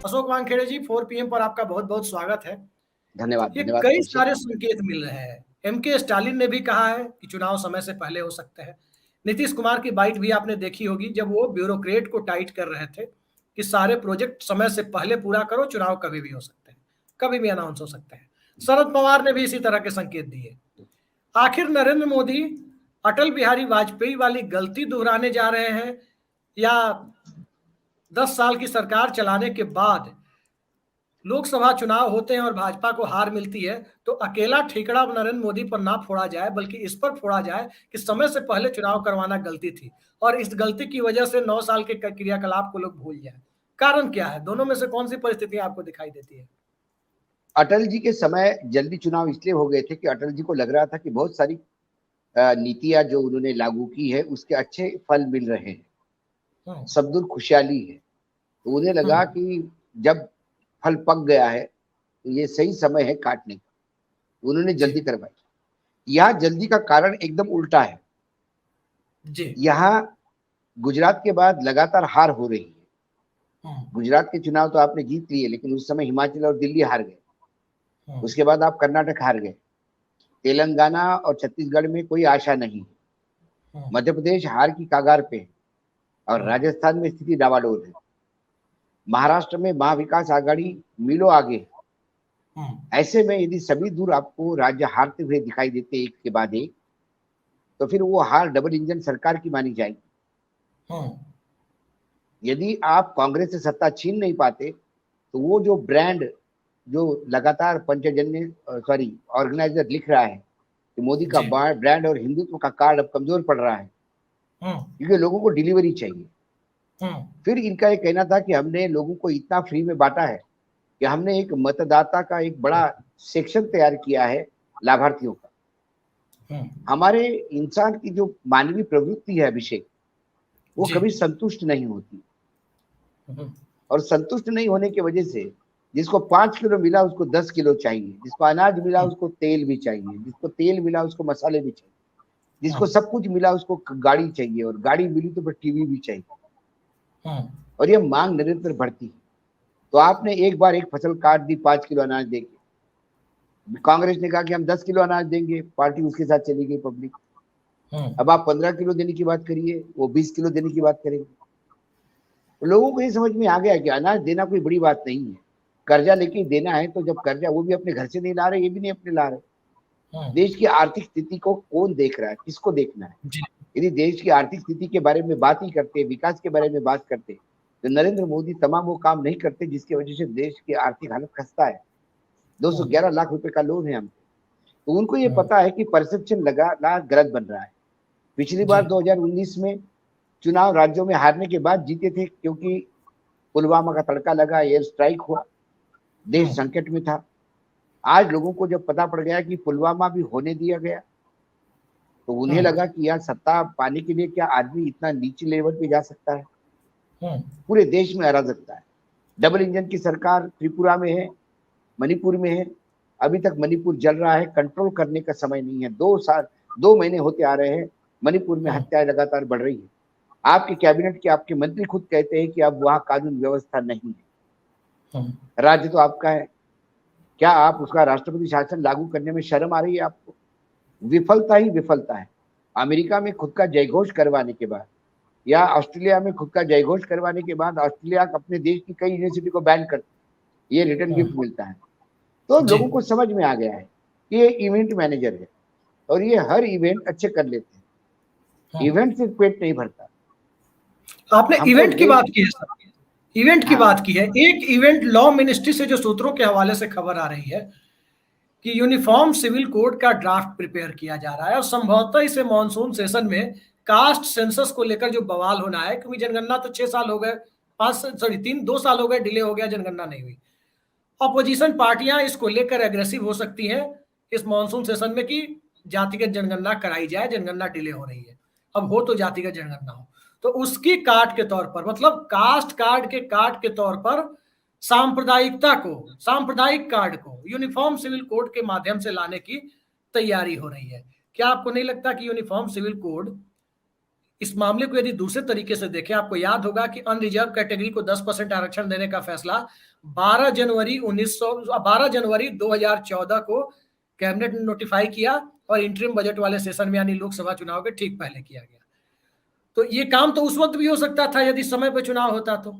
अशोक वानखेड़े जी, 4 PM पर आपका बहुत बहुत स्वागत है। धन्यवाद ये धन्यवाद कई अभिषेक। सारे संकेत मिल रहे हैं। एमके स्टालिन ने भी कहा है कि चुनाव समय से पहले हो सकते हैं। नीतीश कुमार की बाइट भी आपने देखी होगी, जब वो ब्यूरोक्रेट को टाइट कर रहे थे कि सारे प्रोजेक्ट समय से पहले पूरा करो, चुनाव कभी भी हो सकते हैं, कभी भी अनाउंस हो सकते हैं। शरद पवार ने भी इसी तरह के संकेत दिए। आखिर नरेंद्र मोदी अटल बिहारी वाजपेयी वाली गलती दोहराने जा रहे हैं, या 10 साल की सरकार चलाने के बाद लोकसभा चुनाव होते हैं और भाजपा को हार मिलती है, तो अकेला ठिकरा नरेंद्र मोदी पर ना फोड़ा जाए, बल्कि इस पर फोड़ा जाए कि समय से पहले चुनाव करवाना गलती थी और इस गलती की वजह से 9 साल के क्रियाकलाप को लोग भूल जाए। कारण क्या है? दोनों में से कौन सी परिस्थिति आपको दिखाई देती है? अटल जी के समय जल्दी चुनाव इसलिए हो गए थे कि अटल जी को लग रहा था कि बहुत सारी नीतियां जो उन्होंने लागू की है उसके अच्छे फल मिल रहे हैं, हम्म, सब दूर खुशहाली है। तो उन्हें लगा हम्म, कि जब फल पक गया है तो ये सही समय है काटने का। उन्होंने जी, जल्दी करवाई। यहाँ जल्दी का कारण एकदम उल्टा है। जी, यहाँ गुजरात के बाद लगातार हार हो रही है। हम्म, गुजरात के चुनाव तो आपने जीत लिए, लेकिन उस समय हिमाचल और दिल्ली हार गए। हम्म, उसके बाद आप कर्नाटक हार गए। तेलंगाना और छत्तीसगढ़ में कोई आशा नहीं। हम्म, मध्य प्रदेश हार की कगार पे है और हम्म, राजस्थान में स्थिति डावाडोल है। महाराष्ट्र में महाविकास आघाड़ी मीलों आगे है। हम्म, ऐसे में यदि सभी दूर आपको राज्य हारते हुए दिखाई देते एक के बाद एक, तो फिर वो हार डबल इंजन सरकार की मानी जाएगी। हम्म, यदि आप कांग्रेस से सत्ता छीन नहीं पाते तो वो जो ब्रांड जो लगातार पंचजन्य सॉरी ऑर्गेनाइजर लिख रहा है कि मोदी का जी, ब्रांड और हिंदुत्व का कार्ड अब कमजोर पड़ रहा है, हम्म, क्योंकि लोगों को डिलीवरी चाहिए। हम्म, फिर इनका ये कहना था कि हमने लोगों को इतना फ्री में बांटा है कि हमने एक मतदाता का एक बड़ा सेक्शन तैयार किया है लाभार्थियों का। हम्म, हमारे इंसान की जो मानवीय प्रवृत्ति है अभिषेक, वो जी, कभी संतुष्ट नहीं होती। हम्म, और संतुष्ट नहीं होने की वजह से जिसको 5 किलो मिला उसको 10 किलो चाहिए, जिसको अनाज मिला हम्म, उसको तेल भी चाहिए, जिसको तेल मिला उसको मसाले भी चाहिए, जिसको हम्म, सब कुछ मिला उसको गाड़ी चाहिए, और गाड़ी मिली तो फिर टीवी भी चाहिए। हम्म, और ये मांग निरंतर बढ़ती है। तो आपने एक बार एक फसल काट दी 5 किलो अनाज देके। कांग्रेस ने कहा कि हम 10 किलो अनाज देंगे, पार्टी उसके साथ चली गई पब्लिक। हम्म, अब आप 15 किलो देने की बात करिए, वो 20 किलो देने की बात करेंगे। तो लोगों को ये समझ में आ गया कि अनाज देना कोई बड़ी बात नहीं है। कर्जा लेके देना है तो जब कर्जा वो भी अपने घर से नहीं ला रहे, ये भी नहीं अपने ला रहे। हम्म, देश की आर्थिक स्थिति को कौन देख रहा है, किसको देखना है? जी, यदि देश की आर्थिक स्थिति के बारे में बात ही करते, विकास के बारे में बात करते, तो नरेंद्र मोदी तमाम वो काम नहीं करते जिसकी वजह से देश की आर्थिक हालत खस्ता है। हम्म, 211 लाख रुपए का लोन है हम। तो उनको ये हम्म, पता है कि परसेप्शन लगा गलत बन रहा है। पिछली जी, बार 2019 में चुनाव राज्यों में हारने के बाद जीते थे, क्योंकि पुलवामा का तड़का लगा, एयर स्ट्राइक हुआ, देश हम्म, संकट में था। आज लोगों को जब पता पड़ गया कि पुलवामा भी होने दिया गया, तो उन्हें हम्म, लगा कि यार सत्ता पाने के लिए क्या आदमी इतना नीचे लेवल पे जा सकता है? हम्म, पूरे देश में अराजकता है। डबल इंजन की सरकार त्रिपुरा में है, मणिपुर में है। अभी तक मणिपुर जल रहा है, कंट्रोल करने का समय नहीं है। 2 साल 2 महीने होते आ रहे हैं, मणिपुर में हम्म, हत्याएं लगातार बढ़ रही है। आपके कैबिनेट के आपके मंत्री खुद कहते हैं कि अब वहां कानून व्यवस्था नहीं है। हम्म, राज्य तो आपका है, क्या आप उसका राष्ट्रपति शासन लागू करने में शर्म आ रही है आपको? विफलता ही विफलता है। अमेरिका में खुद का जयघोष करवाने के बाद, या ऑस्ट्रेलिया में खुद का जयघोष करवाने के बाद, ऑस्ट्रेलिया अपने देश की कई यूनिवर्सिटी को बैन कर, ये रिटर्न गिफ्ट हम्म, मिलता है। तो जी, लोगों को समझ में आ गया है कि ये इवेंट मैनेजर है और ये हर इवेंट अच्छे कर लेते हैं। हम्म। इवेंट से पेट नहीं भरता। आपने हमको इवेंट की देश, बात की है सर, इवेंट की हाँ, बात की है। एक इवेंट लॉ मिनिस्ट्री से जो सूत्रों के हवाले से खबर आ रही है कि यूनिफॉर्म सिविल कोड का ड्राफ्ट प्रिपेयर किया जा रहा है और संभवतः इसे मॉनसून सेशन में कास्ट सेंसस को लेकर जो बवाल होना है, क्योंकि जनगणना तो 6 साल हो गए, 2 साल हो गए, डिले हो गया, जनगणना नहीं हुई। अपोजिशन पार्टियां इसको लेकर एग्रेसिव हो सकती हैं इस मॉनसून सेशन में कि जातिगत जनगणना कराई जाए, जनगणना डिले हो रही है। अब हो तो जातिगत जनगणना हो, तो उसकी काट के तौर पर, मतलब कास्ट कार्ड के काट के तौर पर सांप्रदायिकता को, सांप्रदायिक कार्ड को यूनिफॉर्म सिविल कोड के माध्यम से लाने की तैयारी हो रही है। क्या आपको नहीं लगता कि यूनिफॉर्म सिविल कोड इस मामले को यदि दूसरे तरीके से देखें, आपको याद होगा कि अनरिजर्व कैटेगरी को 10% आरक्षण देने का फैसला 12 जनवरी 2014 को कैबिनेट ने नोटिफाई किया और इंटरिम बजट वाले सेशन में यानी लोकसभा चुनाव के ठीक पहले किया गया। तो ये काम तो उस वक्त भी हो सकता था यदि समय पर चुनाव होता तो।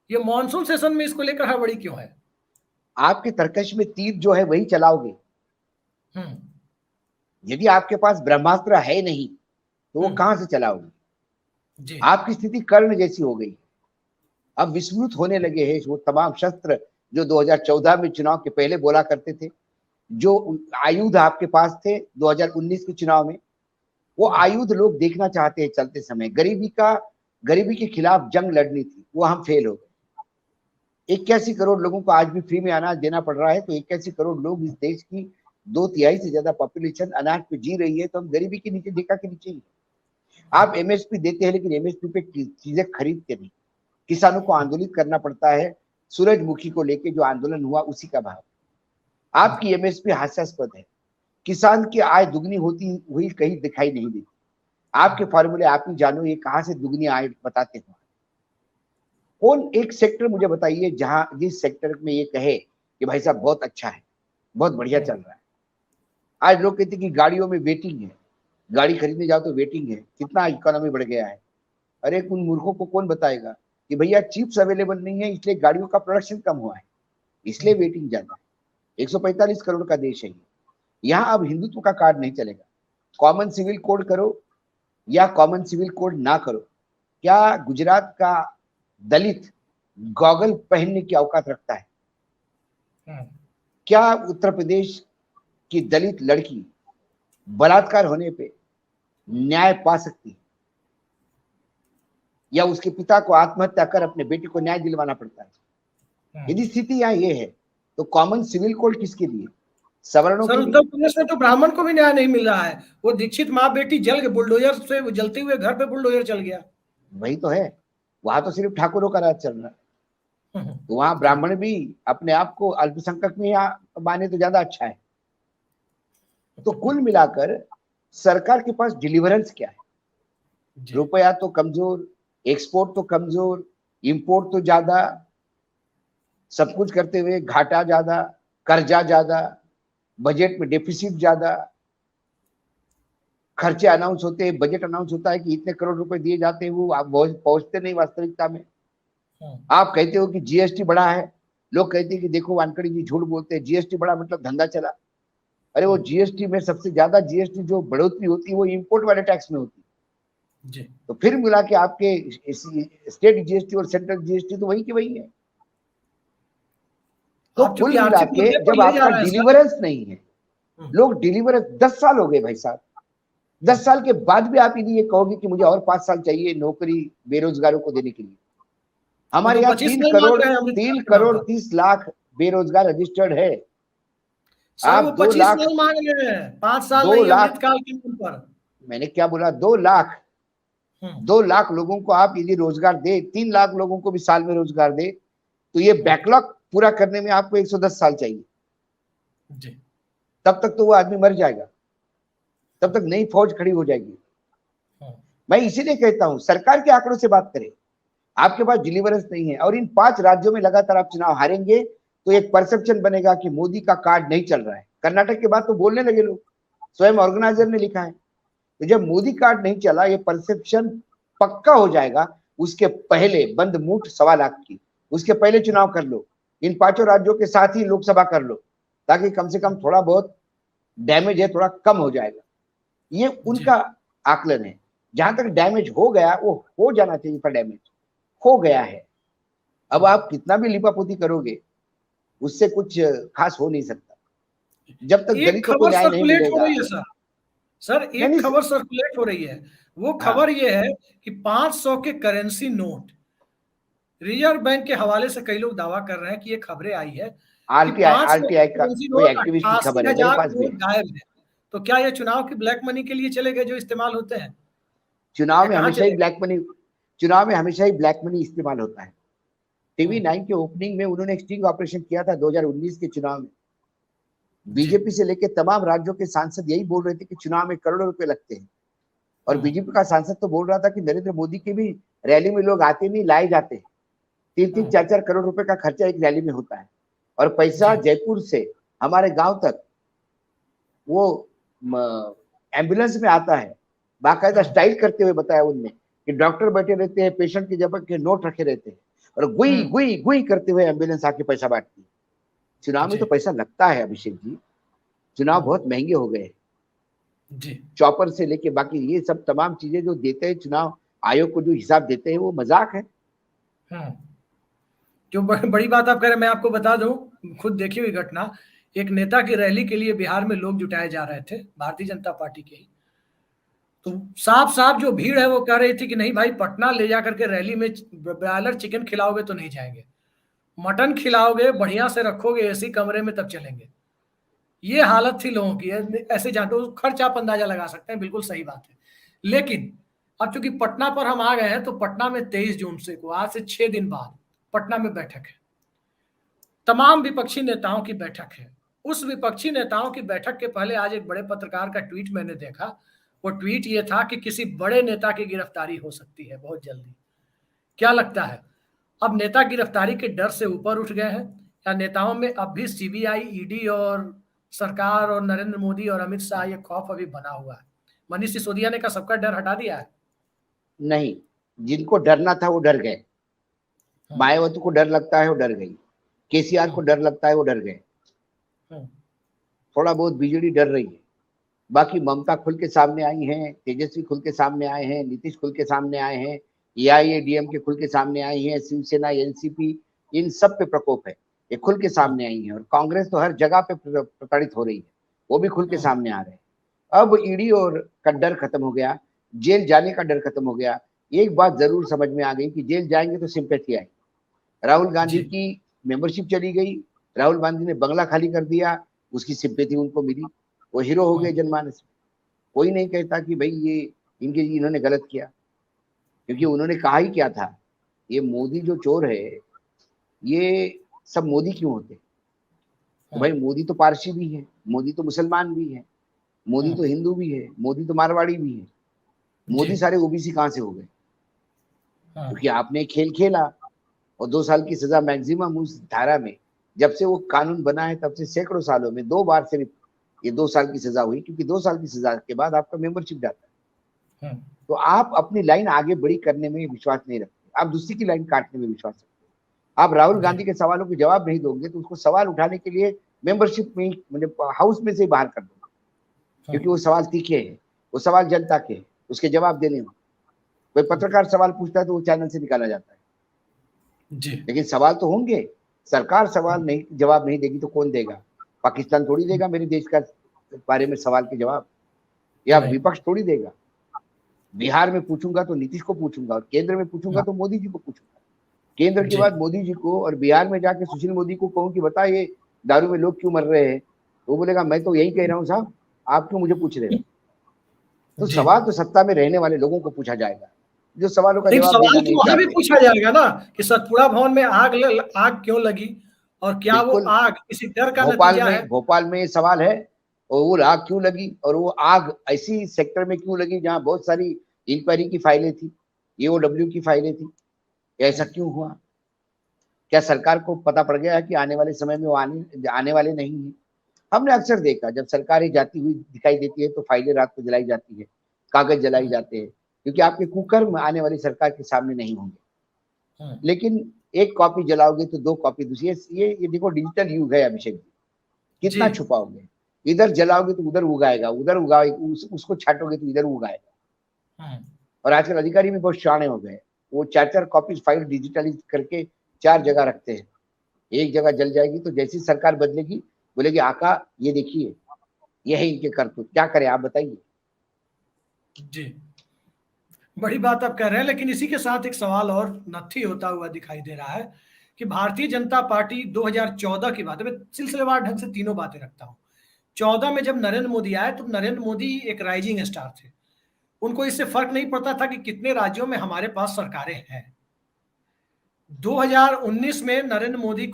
ये मानसून सेशन में इसको लेकर हड़बड़ी क्यों है? आपके तर्कश में तीर जो है वही चलाओगे। यदि आपके पास ब्रह्मास्त्र है नहीं तो वो कहां से चलाओगे? आपकी स्थिति कर्ण जैसी हो गई। अब विस्मृत होने लगे हैं वो तमाम शस्त्र जो 2014 में चुनाव के पहले बोला करते थे, जो आयुध आपके पास थे 2019 के चुनाव में, वो आयुध लोग देखना चाहते हैं चलते समय। गरीबी के खिलाफ जंग लड़नी थी, वो हम फेल हो गए। 81 करोड़ लोगों को आज भी फ्री में अनाज देना पड़ रहा है, तो 81 करोड़ लोग इस देश की 2/3 से ज्यादा पॉपुलेशन अनाज पे जी रही है, तो हम गरीबी के नीचे देखा के नीचे ही। आप एमएसपी देते हैं लेकिन एमएसपी पे चीजें खरीदते नहीं। किसानों को आंदोलित करना पड़ता है, सूरजमुखी को लेके जो आंदोलन हुआ उसी का भाव। आपकी एमएसपी हास्यास्पद है, किसान की आय दुगनी होती हुई कहीं दिखाई नहीं देती। आपके फॉर्मूले आप ही जानो, ये कहां से दुगनी आय बताते हो? कौन एक सेक्टर मुझे बताइए जहां जिस सेक्टर में ये कहे कि भाई साहब बहुत अच्छा है, बहुत बढ़िया चल रहा है। आज लोग कहते हैं कि गाड़ियों में वेटिंग है, गाड़ी खरीदने जाओ तो वेटिंग है, कितना इकोनॉमी बढ़ गया है। अरे उन मूर्खों को कौन बताएगा कि भैया चिप्स अवेलेबल नहीं है इसलिए गाड़ियों का प्रोडक्शन कम हुआ है, इसलिए वेटिंग ज्यादा है। 145 करोड़ का देश है ये। यहाँ अब हिंदुत्व का कार्ड नहीं चलेगा। कॉमन सिविल कोड करो या कॉमन सिविल कोड ना करो, क्या गुजरात का दलित गॉगल पहनने की औकात रखता है? क्या उत्तर प्रदेश की दलित लड़की बलात्कार होने पे न्याय पा सकती है? या उसके पिता को आत्महत्या कर अपने बेटे को न्याय दिलवाना पड़ता है? यदि स्थिति यहाँ ये है तो कॉमन सिविल कोड किसके लिए? सवर्णों के लिए। उत्तर प्रदेश में तो ब्राह्मण को भी न्याय नहीं मिल रहा है। वो दीक्षित माँ बेटी जल गए, बुलडोजर से जलते हुए घर पे बुलडोजर चल गया। वही तो है, वहां तो सिर्फ ठाकुरों का राज चल रहा है, तो वहां ब्राह्मण भी अपने आप को अल्पसंख्यक में माने तो ज्यादा अच्छा है। तो कुल मिलाकर सरकार के पास डिलीवरेंस क्या है? रुपया तो कमजोर, एक्सपोर्ट तो कमजोर, इंपोर्ट तो ज्यादा, सब कुछ करते हुए घाटा ज्यादा, कर्जा ज्यादा, बजट में डेफिसिट ज्यादा, खर्चे अनाउंस होते हैं, बजट अनाउंस होता है कि इतने करोड़ रुपए दिए जाते हैं, वो आप पहुंचते नहीं वास्तविकता में। आप कहते हो कि जीएसटी बढ़ा है, लोग कहते हैं कि देखो वानखड़ी जी झूठ बोलते हैं, जीएसटी बढ़ा मतलब धंधा चला। अरे वो जीएसटी में सबसे ज्यादा जीएसटी जो बढ़ोतरी होती है वो इंपोर्ट वाले टैक्स में होती है। तो फिर मिला के आपके स्टेट जीएसटी और सेंट्रल जीएसटी तो वही की वही है। तो कुल मिला के जब आपका डिलीवरेंस नहीं है, लोग डिलीवरेंस 10 साल हो गए भाई साहब, 10 साल के बाद भी आप यदि ये कहोगे कि मुझे और 5 साल चाहिए नौकरी बेरोजगारों को देने के लिए। हमारे यहाँ 3 करोड़ 30 लाख बेरोजगार रजिस्टर्ड है। आप 2 लाख मांग रहे हैं, 5 साल 2 लाख काल के ऊपर। मैंने क्या बोला? 2 लाख 2 लाख लोगों को आप यदि रोजगार दे, 3 लाख लोगों को भी साल में रोजगार दे, तो ये बैकलॉग पूरा करने में आपको 110 साल चाहिए जी। तब तक तो वो आदमी मर जाएगा, तब तक नई फौज खड़ी हो जाएगी। मैं इसीलिए कहता हूं सरकार के आंकड़ों से बात करें। आपके पास डिलीवरेंस नहीं है और इन 5 राज्यों में लगातार आप चुनाव हारेंगे तो एक परसेप्शन बनेगा कि मोदी का कार्ड नहीं चल रहा है। कर्नाटक के बाद तो बोलने लगे लोग, स्वयं ऑर्गेनाइजर ने लिखा है। तो जब मोदी कार्ड नहीं चला, ये परसेप्शन पक्का हो जाएगा। उसके पहले बंद मूठ 1.25 लाख की, उसके पहले चुनाव कर लो, इन 5 राज्यों के साथ ही लोकसभा कर लो, ताकि कम से कम थोड़ा बहुत डैमेज है थोड़ा कम हो जाएगा। ये उनका आकलन है। जहां तक डैमेज हो गया वो हो जाना चाहिए था, डैमेज हो गया है। अब आप कितना भी लिपापोती करोगे उससे कुछ खास हो नहीं सकता जब तक दलितों को न्याय नहीं मिलेगा। सर एक खबर सर्कुलेट हो रही है, वो खबर ये है कि 500 के करेंसी नोट रिजर्व बैंक के हवाले से कई लोग दावा कर रहे हैं कि ये खबरें आई है आरटीआई का कोई एक्टिविस्ट की खबर है, मेरे पास भी गायब है। तो क्या ये चुनाव की ब्लैक मनी के लिए चले गए जो इस्तेमाल होते हैं? चुनाव में हमेशा ही ब्लैक मनी इस्तेमाल होता है। टीवी 9 के ओपनिंग में उन्होंने एक स्टिंग ऑपरेशन किया था 2019 के चुनाव में। बीजेपी से लेकर तमाम राज्यों के सांसद यही बोल रहे थे कि चुनाव में करोड़ों रुपए लगते हैं। और बीजेपी का सांसद तो बोल रहा था कि नरेंद्र मोदी की भी रैली में लोग आते नहीं, लाए जाते हैं। 3-3 4-4 करोड़ रुपए का खर्चा एक रैली में होता है, और पैसा जयपुर से हमारे गांव तक वो एम्बुलेंस में आता है। बाकायदा स्टाइल करते हुए बताया उनने कि डॉक्टर बैठे रहते हैं, पेशेंट की जगह के नोट रखे रहते हैं, और गुई गुई गुई करते हुए एम्बुलेंस आके पैसा बांटती है। चुनाव में तो पैसा लगता है अभिषेक जी, चुनाव बहुत महंगे हो गए जी। चॉपर से लेके बाकी ये सब तमाम चीजें जो देते हैं चुनाव आयोग को, जो हिसाब देते हैं, वो मजाक है। जो बड़ी बात आप कह रहे हैं, मैं आपको बता दूं, खुद देखी हुई घटना, एक नेता की रैली के लिए बिहार में लोग जुटाए जा रहे थे, भारतीय जनता पार्टी के ही। तो साफ साफ जो भीड़ है वो कह रही थी कि नहीं भाई, पटना ले जाकर के रैली में ब्रॉयलर चिकन खिलाओगे तो नहीं जाएंगे, मटन खिलाओगे, बढ़िया से रखोगे एसी कमरे में, तब चलेंगे। ये हालत थी लोगों की। ऐसे जाटो खर्च आप अंदाजा लगा सकते हैं, बिल्कुल सही बात है। लेकिन अब चूंकि पटना पर हम आ गए हैं, तो पटना में 23 जून से को, आज से 6 दिन बाद पटना में बैठक है, तमाम विपक्षी नेताओं की बैठक है। उस विपक्षी नेताओं की बैठक के पहले आज एक बड़े पत्रकार का ट्वीट मैंने देखा। वो ट्वीट ये था कि किसी बड़े नेता की गिरफ्तारी हो सकती है बहुत जल्दी। क्या लगता है, अब नेता गिरफ्तारी के डर से ऊपर उठ गए हैं, या नेताओं में अब भी सीबीआई, ईडी और सरकार और नरेंद्र मोदी और अमित शाह ये खौफ अभी बना हुआ है? मनीष सिसोदिया ने का सबका डर हटा दिया है? नहीं, जिनको डरना था वो डर गए। मायावती को डर लगता है, वो डर गई। केसीआर को डर लगता है, वो डर गए। थोड़ा बहुत बीजेडी डर रही है, बाकी ममता खुल के सामने आई हैं, तेजस्वी खुल के सामने आए हैं, नीतीश खुल के सामने आए हैं, एआईएडीएम के खुल के सामने आई हैं, शिवसेना, एनसीपी, इन सब पे प्रकोप है, ये खुल के सामने आई है। और कांग्रेस तो हर जगह पे प्रताड़ित हो रही है, वो भी खुल के सामने आ रहे हैं। अब ईडी और का डर खत्म हो गया, जेल जाने का डर खत्म हो गया। एक बात जरूर समझ में आ गई कि जेल जाएंगे तो सिंपैथी आई। राहुल गांधी की मेंबरशिप चली गई, राहुल गांधी ने बंगला खाली कर दिया, उसकी सिंपैथी उनको मिली, वो हीरो हो गए जनमानस में। कोई नहीं कहता कि भाई ये इन्होंने गलत किया, क्योंकि उन्होंने कहा ही क्या था, ये मोदी जो चोर है, ये सब मोदी क्यों होते? तो भाई मोदी तो पारसी भी है, मोदी तो मुसलमान भी है, मोदी तो हिंदू भी है, मोदी तो मारवाड़ी भी है, मोदी सारे ओबीसी कहां से हो गए? क्योंकि आपने खेल खेला और 2 साल की सजा मैक्सिमम उस धारा में। जब से वो कानून बना है तब से सैकड़ों सालों में 2 बार सिर्फ ये 2 साल की सजा हुई, क्योंकि 2 साल की सजा के बाद आपका मेंबरशिप जाता है। तो आप अपनी लाइन आगे बड़ी करने में विश्वास नहीं रखते, आप दूसरी की लाइन काटने में विश्वास रखते। आप राहुल गांधी के सवालों के जवाब नहीं दोगे तो उसको सवाल उठाने के लिए मेंबरशिप में, मतलब हाउस में से बाहर कर दोगे, क्योंकि वो सवाल तीखे है, वो सवाल जनता के है, उसके जवाब देने में। कोई पत्रकार सवाल पूछता है तो वो चैनल से निकाला जाता है जी। लेकिन सवाल तो होंगे, सरकार सवाल नहीं, जवाब नहीं देगी तो कौन देगा? पाकिस्तान थोड़ी देगा मेरे देश का बारे में सवाल के जवाब, या विपक्ष थोड़ी देगा। बिहार में पूछूंगा तो नीतीश को पूछूंगा, और केंद्र में पूछूंगा तो मोदी जी को पूछूंगा। केंद्र के बाद मोदी जी को, और बिहार में जाके सुशील मोदी को कहूं कि बता ये दारू में लोग क्यों मर रहे हैं, तो वो बोलेगा मैं तो यही कह रहा हूँ साहब, आप क्यों मुझे पूछ रहे हो? तो सवाल तो सत्ता में रहने वाले लोगों को पूछा जाएगा, जो सवालों का जवाब सवाल तो वहां भी पूछा जाएगा ना कि सतपुड़ा भवन में आग क्यों लगी, और क्या वो आग किसी डर का नतीजा है? भोपाल में ये सवाल है, और वो आग क्यों लगी, और वो आग ऐसी सेक्टर में क्यों लगी जहां बहुत सारी इंक्वायरी की फाइलें थी, EOW की फाइलें थी, ऐसा क्यों हुआ? क्या सरकार को पता पड़ गया है कि आने वाले समय में वो आने वाले नहीं है? हमने अक्सर देखा जब सरकारें जाती हुई दिखाई देती है तो फाइलें रात को जलाई जाती है, कागज जलाई जाते हैं, क्योंकि आपके कुकर्म आने वाली सरकार के सामने नहीं होंगे। लेकिन एक कॉपी जलाओगे तो 2 कॉपी दूसरी, ये देखो डिजिटल युग है अभिषेक जी, कितना छुपाओगे? इधर जलाओगे तो उधर उगाएगा, उधर उसको छाटोगे तो इधर उगाएगा। और आजकल अधिकारी भी बहुत शाणे हो गए, वो 4-4 कॉपी फाइल डिजिटलाइज करके 4 जगह रखते हैं। एक जगह जल जाएगी तो जैसी सरकार बदलेगी बोलेगी आका ये देखिए, ये है इनके करतूत, क्या करें आप बताइए? जी, बड़ी बात आप कह रहे हैं, लेकिन इसी के साथ एक सवाल और नत्थी होता हुआ दिखाई दे रहा है कि भारतीय जनता पार्टी 2014 की बात है, मैं सिलसिलेवार ढंग से तीनों बातें रखता हूं। 14 में जब नरेंद्र मोदी आए तो नरेंद्र मोदी एक राइजिंग स्टार थे, उनको इससे फर्क नहीं पड़ता था कि कितने राज्यों में हमारे पास सरकारें हैं। 2019 में नरेंद्र मोदी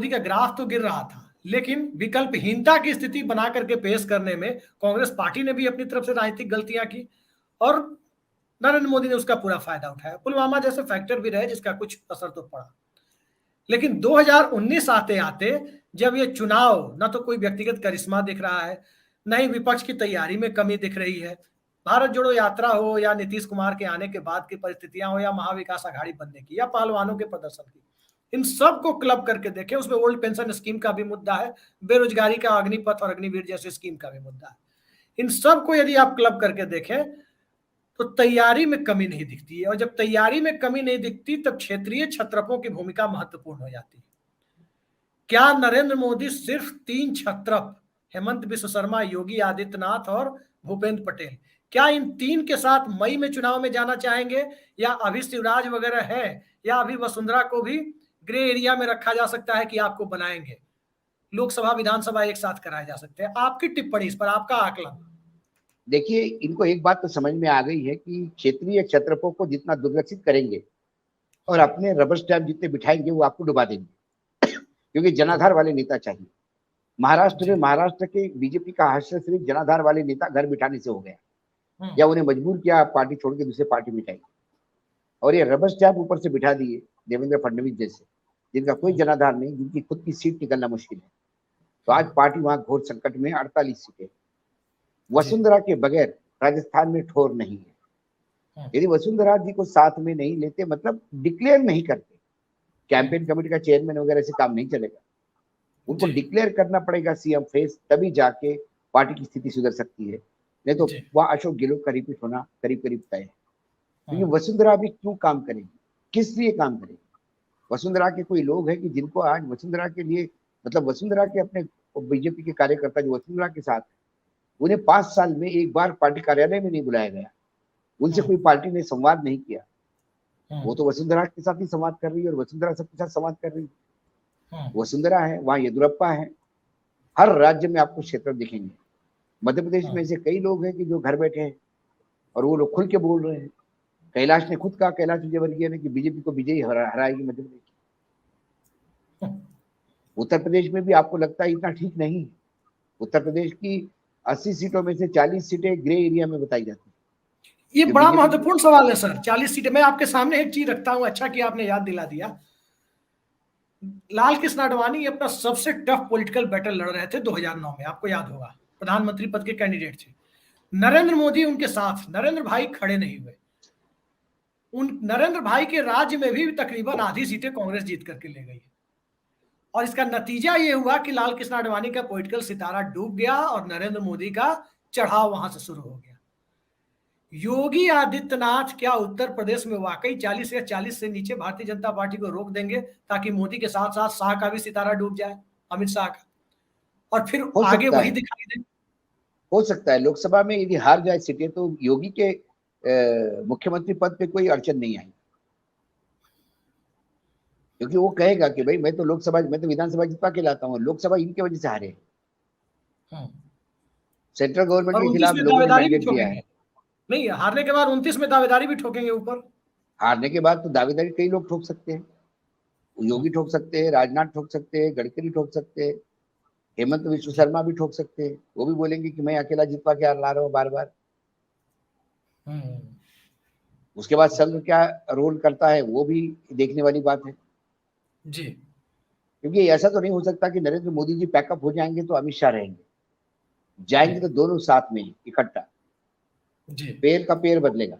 का ग्राफ तो गिर रहा था, लेकिन विकल्पहीनता की स्थिति बना करके पेश करने में कांग्रेस पार्टी ने भी अपनी तरफ से राजनीतिक गलतियां की और नरेंद्र मोदी ने उसका पूरा फायदा उठाया। पुलवामा जैसे फैक्टर भी रहे जिसका कुछ असर तो पड़ा। लेकिन 2019 आते आते जब ये चुनाव, ना तो कोई व्यक्तिगत करिश्मा दिख रहा है, न ही विपक्ष की तैयारी में कमी दिख रही है, भारत जोड़ो यात्रा हो या नीतीश कुमार के आने के बाद की परिस्थितियां हो या महाविकास आघाड़ी बनने की या पहलवानों के प्रदर्शन की, इन सब को क्लब करके देखें, उसमें ओल्ड पेंशन स्कीम का भी मुद्दा है, बेरोजगारी का अग्निपथ और अग्निवीर जैसे स्कीम का भी मुद्दा है। इन सब को यदि आप क्लब करके देखें तो तैयारी में कमी नहीं दिखती है, और जब तैयारी में कमी नहीं दिखती तब क्षेत्रीय छत्रपों की भूमिका महत्वपूर्ण हो जाती है। क्या नरेंद्र मोदी सिर्फ 3 छत्रप, हेमंत बिश्व शर्मा, योगी आदित्यनाथ और भूपेंद्र पटेल, क्या इन 3 के साथ मई में चुनाव में जाना चाहेंगे, या अभी शिवराज वगैरह है, या अभी वसुंधरा को भी ग्रे एरिया में रखा जा सकता है कि आपको बनाएंगे, लोकसभा विधानसभा एक साथ कराए जा सकते हैं? आपकी टिप्पणी इस पर, आपका आकलन। देखिए, इनको एक बात तो समझ में आ गई है कि क्षेत्रीय छत्रपों को जितना दुर्लक्षित करेंगे और अपने रबर स्टैम्प जितने बिठाएंगे वो आपको डुबा देंगे क्योंकि जनाधार वाले नेता चाहिए। महाराष्ट्र के बीजेपी का हास्य सिर्फ जनाधार वाले नेता घर बिठाने से हो गया, या उन्हें मजबूर किया पार्टी छोड़ के दूसरे पार्टी बिठाई, और ये रबर स्टैम्प ऊपर से बिठा दिए देवेंद्र फडणवीस जैसे, जिनका कोई जनाधार नहीं, जिनकी खुद की सीट निकलना मुश्किल है। तो आज पार्टी वहां घोर संकट में, 48 सीटें। वसुंधरा के बगैर राजस्थान में ठोर नहीं है। यदि वसुंधरा जी को साथ में नहीं लेते, मतलब डिक्लेयर नहीं करते, कैंपेन कमेटी का चेयरमैन वगैरह से काम नहीं चलेगा, उनको डिक्लेयर करना पड़ेगा सीएम फेस, तभी जाके पार्टी की स्थिति सुधर सकती है। नहीं तो वह अशोक गहलोत का रिपीट होना करीब करीब तय है। क्योंकि वसुंधरा अभी क्यों काम करेगी, किस लिए काम करेगी? वसुंधरा के कोई लोग हैं कि जिनको आज वसुंधरा के लिए, मतलब वसुंधरा के अपने बीजेपी के कार्यकर्ता जो वसुंधरा के साथ, उन्हें 5 साल में एक बार पार्टी कार्यालय में नहीं बुलाया गया, उनसे कोई पार्टी ने संवाद नहीं किया। वो तो वसुंधरा के साथ ही संवाद कर रही है और वसुंधरा सबके साथ संवाद कर रही है। वसुंधरा है, वहां येदुरप्पा है, हर राज्य में आपको क्षेत्र दिखेंगे। मध्य प्रदेश में ऐसे कई लोग हैं कि जो घर बैठे हैं और वो लोग खुल के बोल रहे हैं। कैलाश ने खुद कहा, कैलाश विजयवर्गीय ने, कि बीजेपी को विजयी हराएगी मध्य प्रदेश। उत्तर प्रदेश में भी आपको लगता है इतना ठीक नहीं। उत्तर प्रदेश की 80 सीटों में से 40 सीटें ग्रे एरिया में बताई जाती है। ये बड़ा महत्वपूर्ण सवाल है सर। 40 सीटें, मैं आपके सामने एक चीज रखता हूं, अच्छा कि आपने याद दिला दिया। लाल कृष्ण आडवाणी अपना सबसे टफ पॉलिटिकल बैटल लड़ रहे थे 2009 में, आपको याद होगा, प्रधानमंत्री पद के कैंडिडेट थे। नरेंद्र मोदी उनके साथ, नरेंद्र भाई खड़े नहीं हुए। उन नरेंद्र भाई के राज्य में भी तकरीबन आधी सीटें कांग्रेस जीत करके ले गई, और इसका नतीजा ये हुआ कि लाल कृष्ण आडवाणी का पॉलिटिकल सितारा डूब गया और नरेंद्र मोदी का चढ़ाव वहां से शुरू हो गया। योगी आदित्यनाथ क्या उत्तर प्रदेश में वाकई 40 या 40 से नीचे भारतीय जनता पार्टी को रोक देंगे, ताकि मोदी के साथ साथ शाह का भी सितारा डूब जाए, अमित शाह का, और फिर आगे वही दिखाई दे? हो सकता है लोकसभा में यदि हार जाए सीटें तो योगी के मुख्यमंत्री पद पे कोई अड़चन नहीं आई, क्योंकि वो कहेगा कि भाई मैं तो विधानसभा जितवा के लाता हूँ, लोकसभा इनकी वजह से हारे। सेंट्रल गवर्नमेंट के खिलाफ लोगों ने मैंडेट दिया है। नहीं, हारने के बाद 29 में दावेदारी भी ठोकेंगे ऊपर। हारने के बाद तो दावेदारी कई लोग ठोक सकते हैं, योगी ठोक सकते हैं, राजनाथ ठोक सकते हैं, गडकरी ठोक सकते हैं, हेमंत बिश्व शर्मा भी ठोक सकते हैं। वो भी बोलेंगे कि मैं अकेला जितवा के ला रहा हूँ बार बार। उसके बाद संघ क्या रोल करता है वो भी देखने वाली बात है जी। क्योंकि ऐसा तो नहीं हो सकता कि नरेंद्र मोदी जी पैकअप हो जाएंगे तो अमित शाह रहेंगे, जाएंगे तो दोनों साथ में इकट्ठा, पैर का पैर बदलेगा।